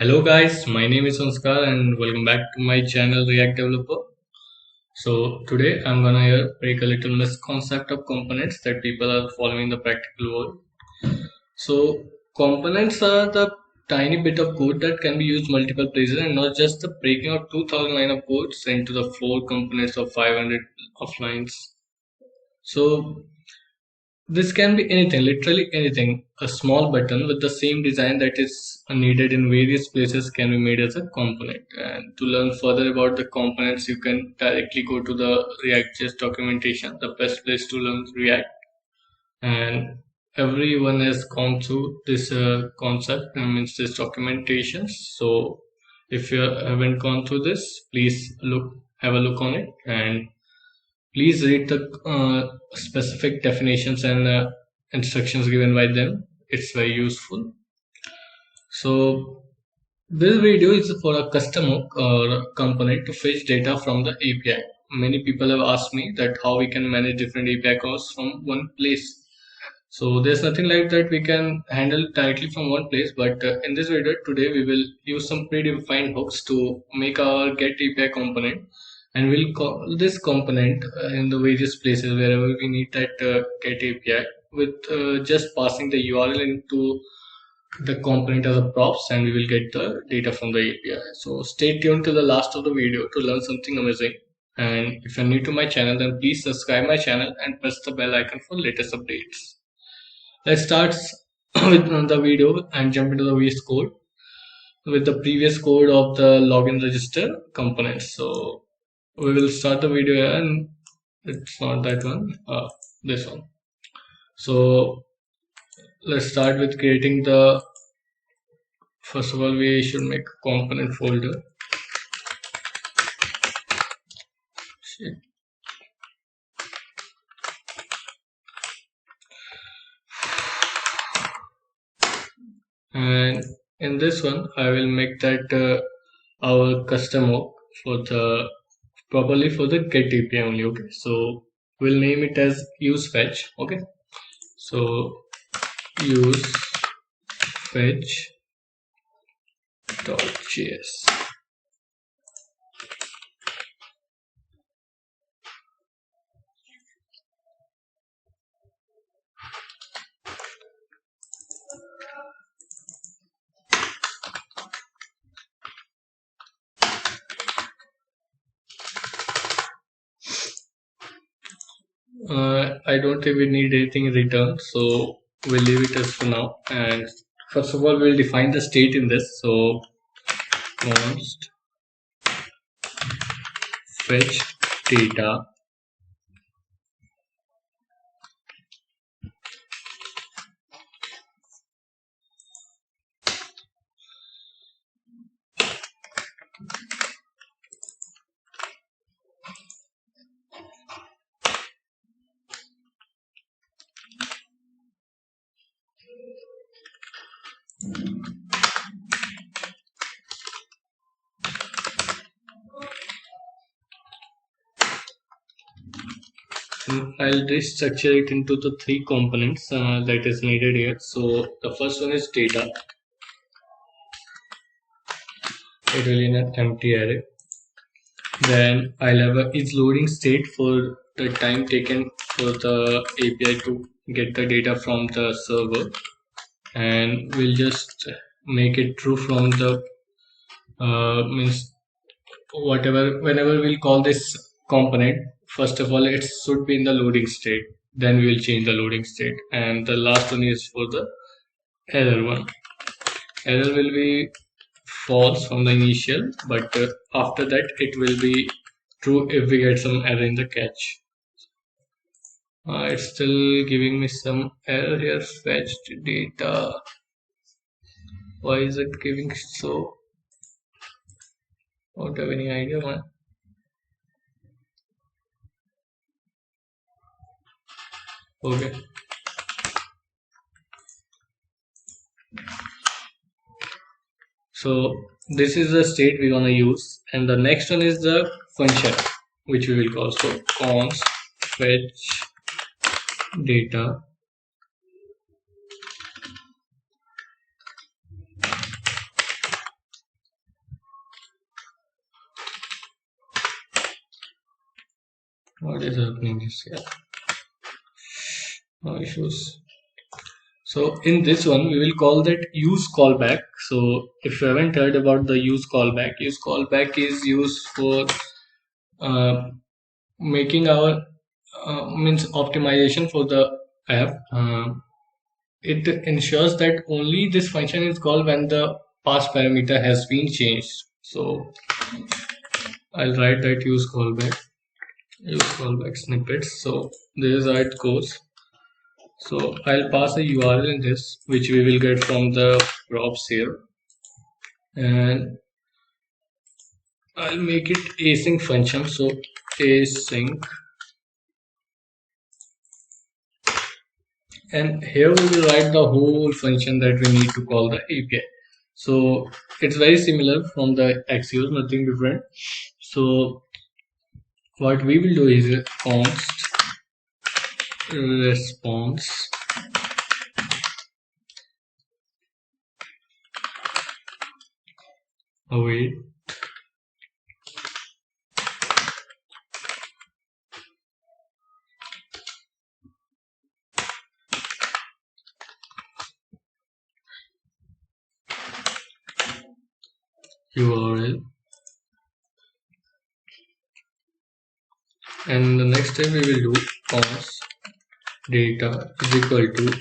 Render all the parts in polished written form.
Hello guys, my name is Sanskar and welcome back to my channel React Developer. So today I'm gonna break a little misconcept of components that people are following in the practical world. So components are the tiny bit of code that can be used multiple places and not just the breaking of 2000 line of code sent to the 4 components of 500 of lines. So this can be anything, literally anything. A small button with the same design that is needed in various places can be made as a component. And to learn further about the components, you can directly go to the React.js documentation, the best place to learn React. And everyone has gone through this concept, means this documentation. So if you haven't gone through this, please have a look on it, and please read the specific definitions and instructions given by them. It's very useful. So this video is for a custom hook or component to fetch data from the API. Many people have asked me that how we can manage different API calls from one place. So there's nothing like that we can handle directly from one place, but in this video today we will use some predefined hooks to make our get API component, and we'll call this component in the various places wherever we need that get API with just passing the URL into the component as a props, and we will get the data from the API. So stay tuned to the last of the video to learn something amazing. And if you're new to my channel, then please subscribe my channel and press the bell icon for latest updates. Let's start with the video and jump into the VS Code with the previous code of the login register components. So we will start the video here, and it's not that one, this one. So let's start with creating the, first of all we should make a component folder. Shit. And in this one I will make that our custom hook for the properly for the get API only. Okay, so we'll name it as useFetch. Okay, so useFetch.js. I don't think we need anything in return, so we'll leave it as for now. And first of all, we'll define the state in this. So const fetch data I'll restructure it into the 3 components that is needed here. So the first one is data. It will in an empty array. Then I'll have a is loading state for the time taken for the API to get the data from the server, and we'll just make it true from the means whenever we'll call this component, first of all it should be in the loading state, then we will change the loading state. And the last one is for the error one. Error will be false from the initial, but after that it will be true if we get some error in the catch. It's still giving me some error here. Fetched data, why is it giving so? Don't have any idea, man. Okay, so this is the state we're gonna use, and the next one is the function which we will call. So const fetch data What is happening this here? No issues. So in this one, we will call that use callback. So if you haven't heard about the use callback is used for uh, making our means optimization for the app. It ensures that only this function is called when the pass parameter has been changed. So I'll write that use callback snippets. So this is how it goes. So I'll pass a URL in this, which we will get from the props here, and I'll make it async function. So async, and here we will write the whole function that we need to call the API. So it's very similar from the Axios, nothing different. So what we will do is const response await URL, and the next step we will do const data is equal to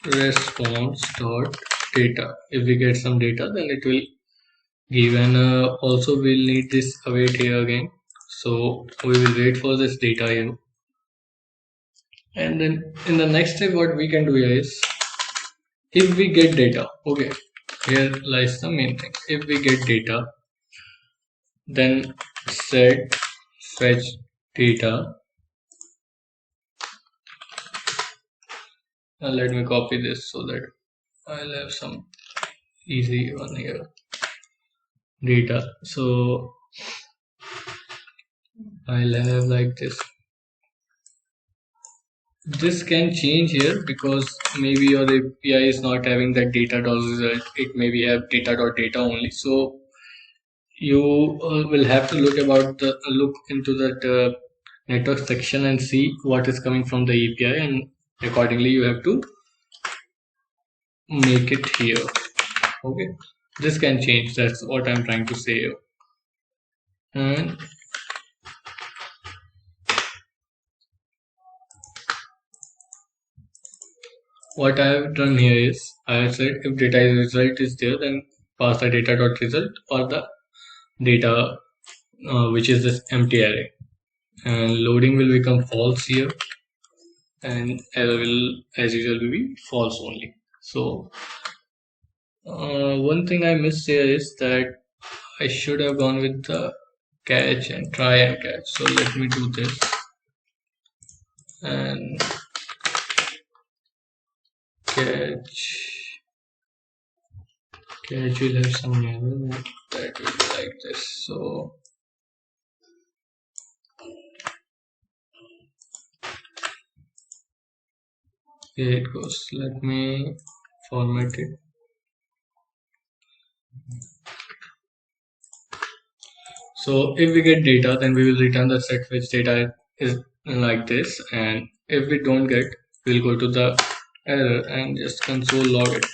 response dot data. If we get some data, then it will give, and also we'll need this await here again. So we will wait for this data here, and then in the next step what we can do is, if we get data, okay, here lies the main thing. If we get data, then set fetch data. Let me copy this so that I'll have some easy one here. Data. So I'll have like this. This can change here because maybe your API is not having that data dot result. It maybe have data dot data only. So you will have to look into that network section and see what is coming from the API, and accordingly you have to make it here. Okay, this can change. That's what I'm trying to say here. And what I have done here is I have said if data result is there, then pass the data dot result or the data which is this empty array, and loading will become false here, and error will as usual will be false only. So one thing I missed here is that I should have gone with the catch and try and catch. So let me do this, and catch will have some error that will be like this. So here it goes. Let me format it. So if we get data, then we will return the set fetch data is like this, and if we don't get, we'll go to the error and just console log it.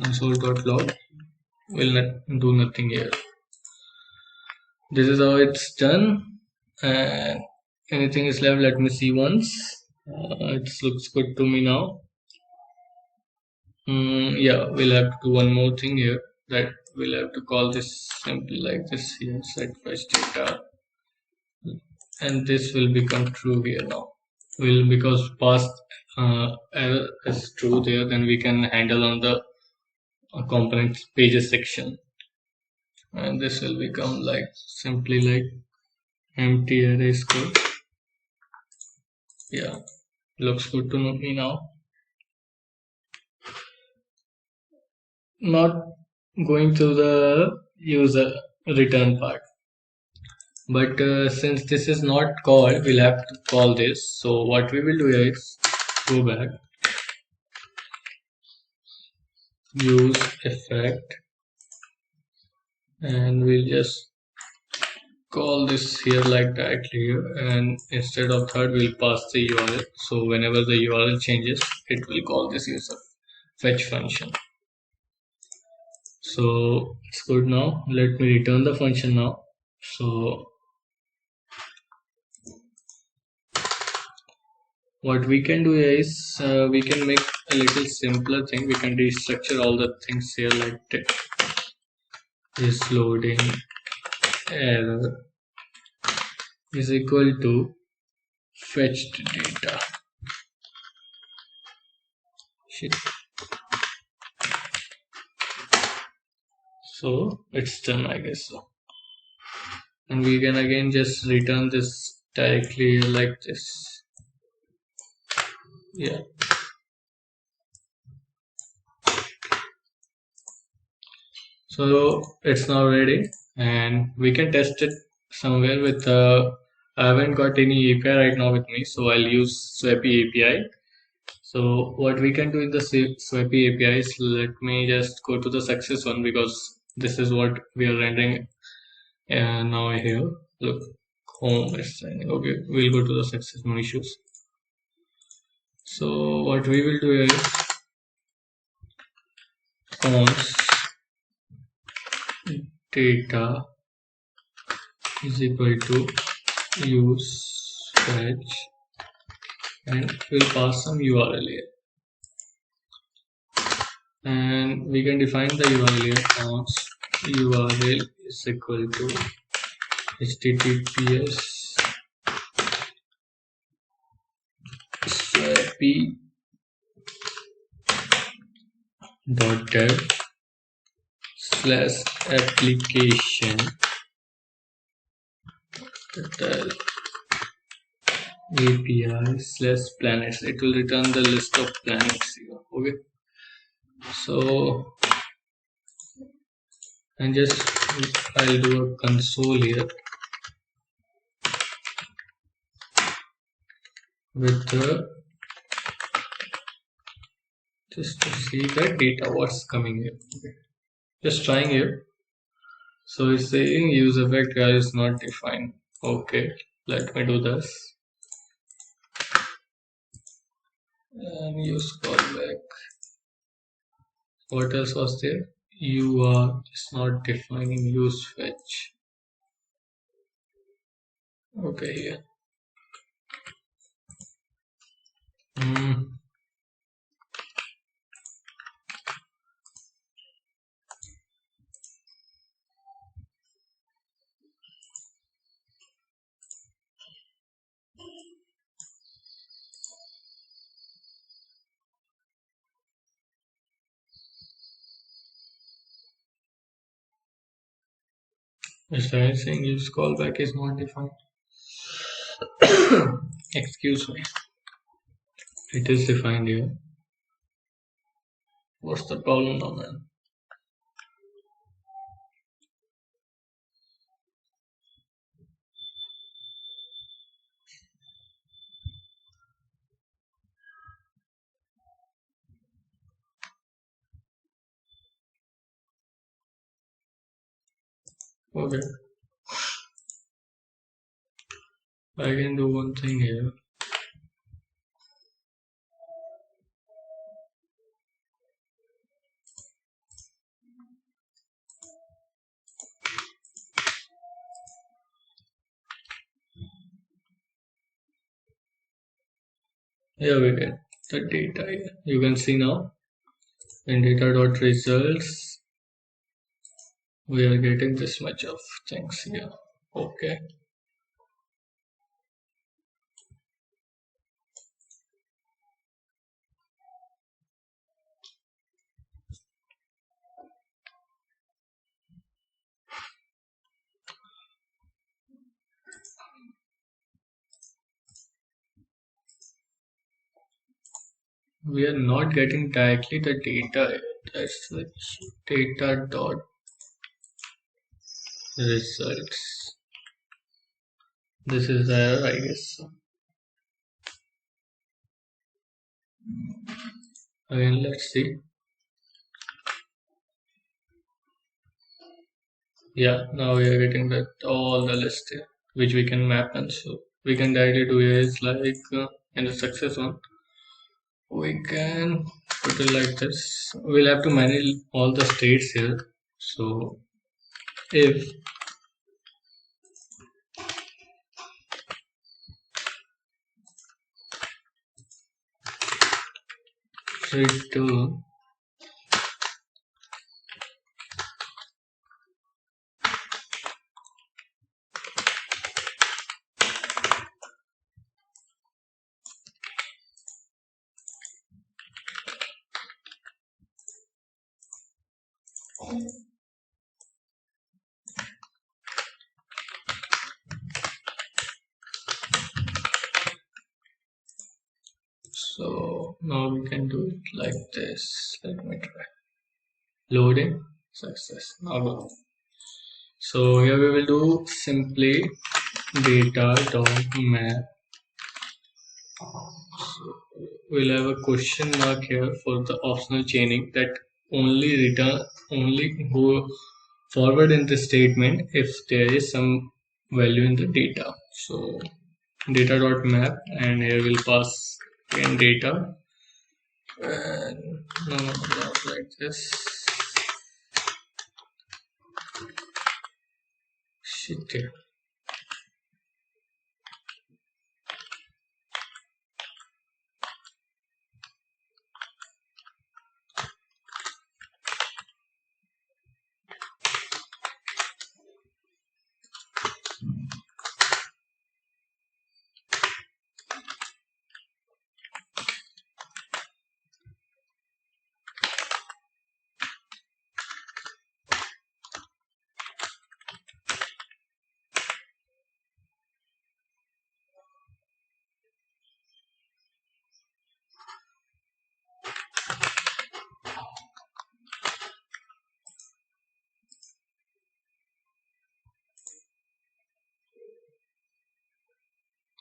Console.log will not do nothing here. This is how it's done, and anything is left, let me see once. It looks good to me now. Yeah, we'll have to do one more thing here, that we'll have to call this simply like this here, set fetch data, and this will become true here now. Will, because past error is true there, then we can handle on the components pages section, and this will become like simply like empty array scope. Yeah, looks good to me now. Not going to the user return part, but since this is not called, we'll have to call this. So what we will do is go back, use effect, and we'll just call this here like directly here, and instead of third we'll pass the URL. So whenever the URL changes, it will call this useFetch function. So it's good. Now let me return the function now. So what we can do is we can make a little simpler thing. We can restructure all the things here like is loading error is equal to fetched data. Shit. So it's done, I guess so. And we can again just return this directly like this. Yeah. So it's now ready, and we can test it somewhere with I haven't got any API right now with me, so I'll use Swappy API. So what we can do in the Swappy API is, let me just go to the success one, because this is what we are rendering now here. Look, home is training. Okay, we'll go to the success, no issues. So what we will do is cons data is equal to use fetch, and we'll pass some URL here, and we can define the URL here. Cons URL is equal to https swappy.dev/application API/planets. It will return the list of planets here. Okay, so and just I'll do a console here with the just to see the data what's coming here. Okay, just trying here. So it's saying useEffect is not defined. Okay, let me do this and use callback. What else was there? You are just not defining useFetch. Okay, here. Is that saying use callback is not defined? Excuse me. It is defined here. What's the problem now, man? Okay, I can do one thing here. Here we get the data here. You can see now in data.results we are getting this much of things here. Okay, we are not getting directly the data here. That's which data dot results. This is the error, I guess. Again, let's see. Yeah, now we are getting that all the list here, which we can map, and so we can directly do here is like in the success one, we can put it like this. We'll have to manage all the states here. So if return so now we can do it like this. Let me try. Loading success. Now go. So here we will do simply data dot map. So we'll have a question mark here for the optional chaining that only go forward in the statement if there is some value in the data. So data dot map, and here we'll pass in data, and not like this. Shit here.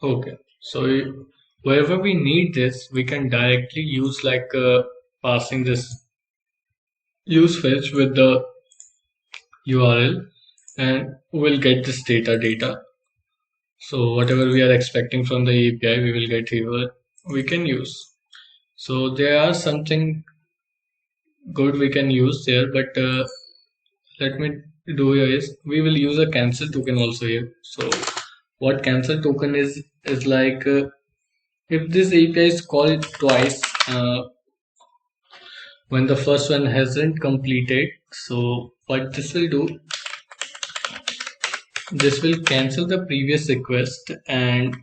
Okay, so wherever we need this, we can directly use like passing this useFetch with the URL, and we'll get this data. So whatever we are expecting from the API, we will get here. We can use. So there are something good we can use there, but let me do here is we will use a cancel token also here. So what cancel token is like if this API is called twice when the first one hasn't completed, so what this will do, this will cancel the previous request and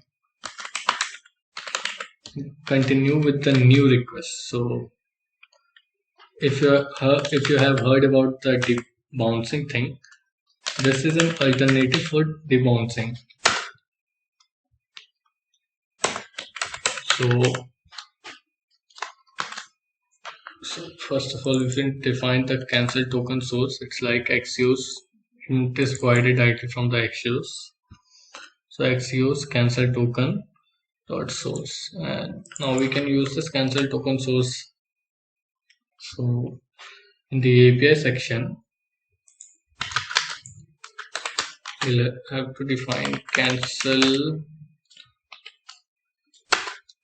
continue with the new request. So if you have heard about the debouncing thing, this is an alternative for debouncing. So first of all, we can define the cancel token source. It's like Axios. It is provided directly from the Axios. So Axios cancel token dot source, and now we can use this cancel token source. So in the API section, we'll have to define cancel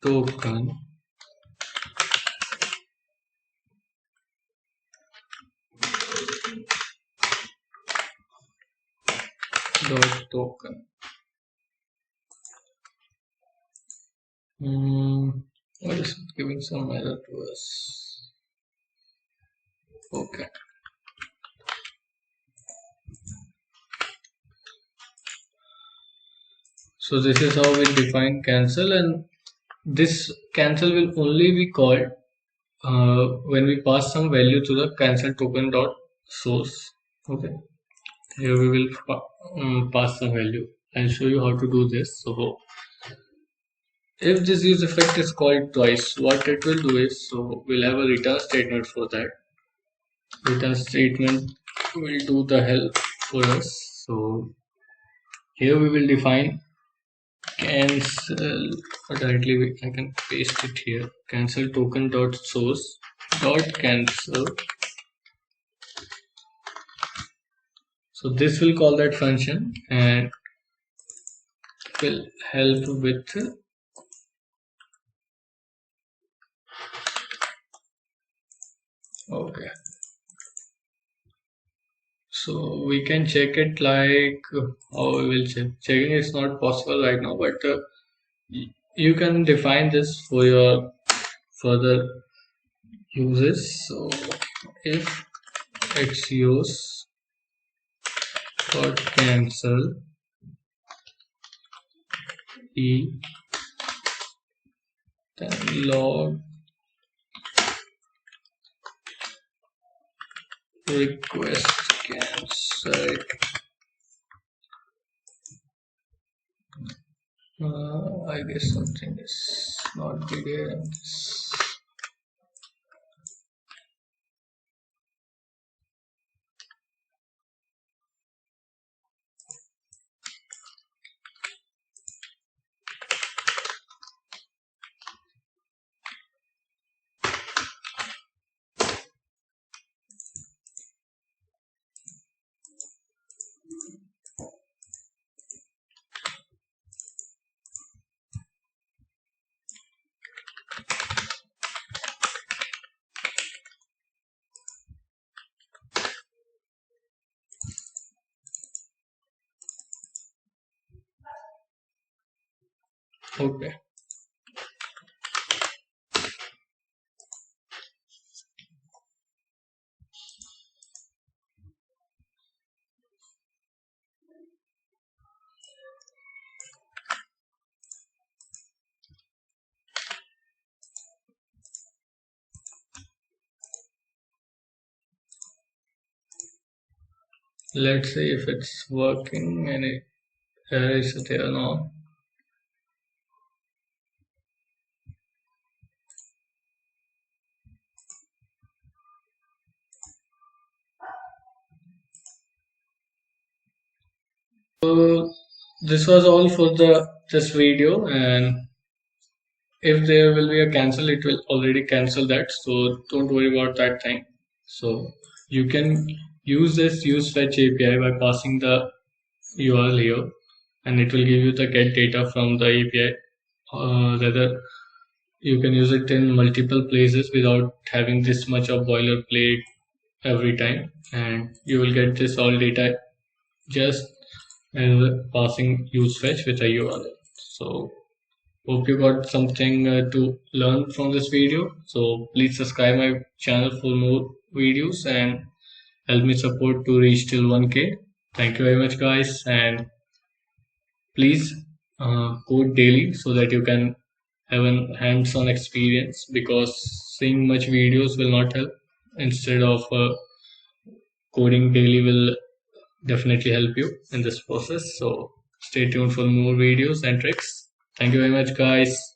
token dot token. What is it giving some error to us? Okay. So this is how we define cancel, and this cancel will only be called when we pass some value to the cancel token dot source. Okay. Here we will pass some value. I'll show you how to do this. So if this use effect is called twice, what it will do is, so we'll have a return statement for that. Return statement will do the help for us. So here we will define cancel, directly I can paste it here, cancel token dot source dot cancel So this will call that function and will help with okay. So we can check it like how we will check. Checking is not possible right now, but you can define this for your further uses. So if Axios got cancel e, then log request cancel. I guess something is not good here in this. Okay. Let's see if it's working and it is there now. So this was all for this video, and if there will be a cancel, it will already cancel that. So don't worry about that thing. So you can use this useFetch API by passing the URL here, and it will give you the get data from the API. Rather, you can use it in multiple places without having this much of boilerplate every time, and you will get this all data just as passing useFetch with a URL. So hope you got something to learn from this video. So please subscribe my channel for more videos and help me support to reach till 1K. Thank you very much, guys, and please code daily so that you can have a hands-on experience, because seeing much videos will not help. Instead of coding daily will definitely help you in this process. So stay tuned for more videos and tricks. Thank you very much, guys.